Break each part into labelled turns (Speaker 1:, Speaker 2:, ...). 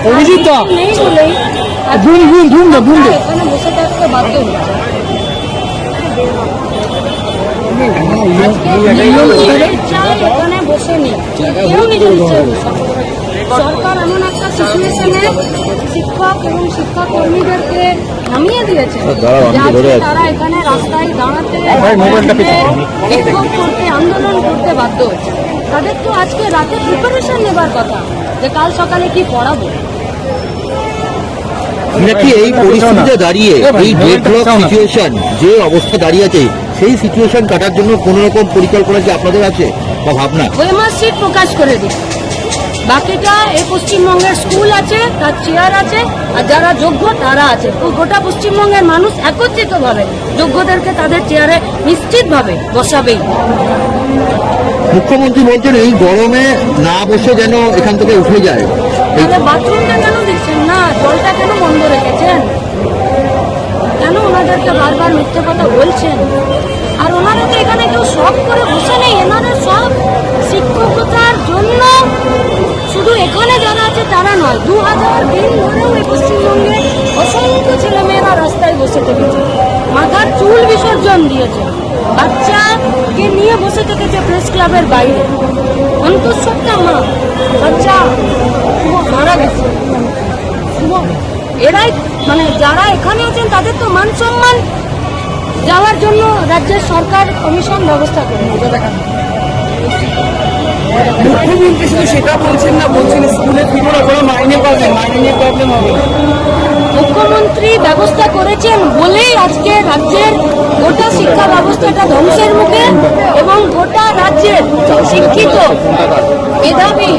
Speaker 1: অভিজিৎ দা
Speaker 2: এখানে বসে থাকতে বাধ্য হচ্ছে। এখানে বসে নেই, কেউ নিজের ইচ্ছায় বসে। সরকার এমন একটা সিচুয়েশনে শিক্ষক এবং শিক্ষাকর্মীদেরকে নামিয়ে দিয়েছে যে তারা এখানে রাস্তায় দাঁড়াতে, বিক্ষোভ করতে, আন্দোলন করতে বাধ্য হচ্ছে। তাদের তো আজকে রাতে প্রিপারেশন নেবার কথা যে কাল সকালে কি পড়াবো।
Speaker 3: নাকি এই পরিস্থিতিতে দাঁড়িয়ে এই ডেডলক সিচুয়েশন যে অবস্থা দাঁড়িয়ে আছে সেই সিচুয়েশন কাটার জন্য কোন রকম পরিকল্পনা কি আপনাদের আছে বা ভাবনা?
Speaker 2: ওএমআর সিট প্রকাশ করে দিই, বাকিটা এই পশ্চিমবঙ্গের স্কুল আছে, তার চেয়ার আছে, আর যারা যোগ্য তারা আছে। গোটা পশ্চিমবঙ্গের মানুষ একত্রিতভাবে যোগ্যদেরকে তাদের চেয়ারে নিশ্চিতভাবে বসাবেই।
Speaker 3: মুখ্যমন্ত্রী বলছেন এই গরমে না বসে যেন এখান থেকে উঠে যায়।
Speaker 2: তাহলে বাথরুমটা কেন দিচ্ছেন না, জলটা কেন বন্ধ রেখেছেন, কেন ওনাদেরকে বারবার মিথ্যে কথা বলছেন? আর ওনারা তো এখানে কেউ শখ করে বসে নেই, এনাদের সব শিক্ষকতার জন্য। শুধু এখানে যারা আছে তারা নয়, 2000 দিন ধরেও এই পশ্চিমবঙ্গে অসংখ্য ছেলেমেয়েরা রাস্তায় বসে থেকেছে, মাথার চুল বিসর্জন দিয়েছে, বাচ্চাকে নিয়ে বসে থেকেছে প্রেস ক্লাবের বাইরে। অন্তঃসত্ত্বা মা, বাচ্চা মারা গেছে। এরাই মানে যারা এখানে আছেন তাদের তো মান সম্মান যাওয়ার জন্য রাজ্যের সরকার কমিশন ব্যবস্থা করে।
Speaker 1: মুখ্যমন্ত্রী শুধু সেটা বলছেন না, বলছেন স্কুলে কি করে মাইনে পাবে, মাইনে নিয়ে প্রবলেম হবে।
Speaker 2: মুখ্যমন্ত্রী ব্যবস্থা করেছেন বলেই আজকে রাজ্যের গোটা শিক্ষা ব্যবস্থাটা ধ্বংসের মুখে, এবং গোটা রাজ্যের শিক্ষিত মেধাবী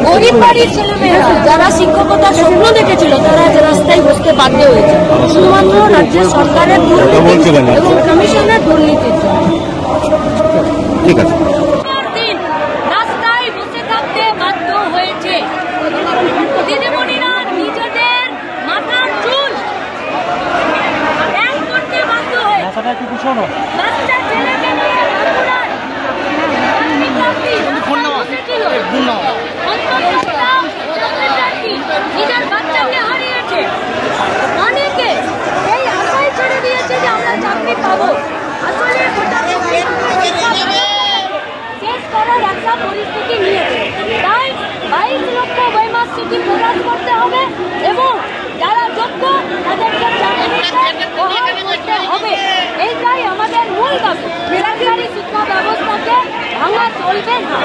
Speaker 2: গরিব বাড়ির ছেলেমেয়েরা যারা শিক্ষকতার স্বপ্ন দেখেছিল তারা আজ রাস্তায় বসতে বাধ্য হয়েছে শুধুমাত্র রাজ্যের সরকারের দুর্নীতি এবং কমিশনের দুর্নীতির জন্য।
Speaker 3: ঠিক আছে।
Speaker 2: রাস্তায় বসে থাকতে বাধ্য হয়েছে দিদিমণিরা, নিজেদের মাথার চুল করতে বাধ্য হয়েছে। বাচ্চা ছেলেকে নিয়ে নিজের বাচ্চাকে হারিয়েছে, অনেকে এই আশায় ছেড়ে দিয়েছে যে আমরা চাকরি পাবো। আসলে শেষ করার একটা পরিস্থিতি নিয়েছে, তাই 22 লক্ষ ওএমআর সিটি প্রকাশ করতে হবে এবং যারা যোগ্য তাদেরকে চাকরিতে বহাল করতে হবে। এইটাই আমাদের মূল দাবি। বেসরকারি শিক্ষা ব্যবস্থাকে ভাঙা চলবে না।